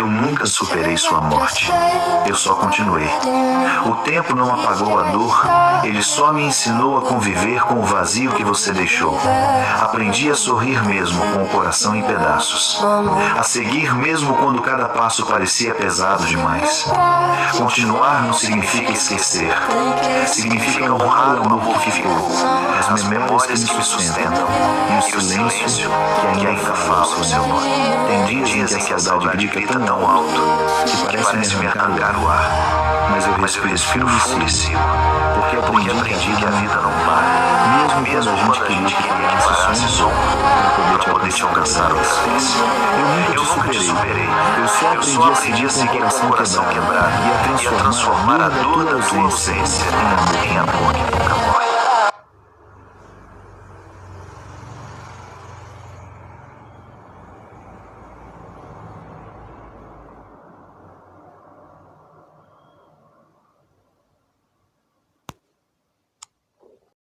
Eu nunca superei sua morte. Eu só continuei. O tempo não apagou a dor, ele só me ensinou a conviver com o vazio que você deixou. Aprendi a sorrir mesmo com o coração em pedaços. A seguir mesmo quando cada passo parecia pesado demais. Continuar não significa esquecer. Significa honrar o amor que ficou, as memórias que me sustentam e o silêncio que ainda fala o seu nome. Tem dias em que a saudade grita tão alto que parece me arrancar o ar, mas eu respiro fundo e sigo, porque aprendi que a vida não para, mesmo quando a gente queria que parasse som para poder te alcançar outra vez. Eu nunca te superei, eu só aprendi a seguir com o coração quebrado e a transformar a dor da tua ausência em amor que nunca morre.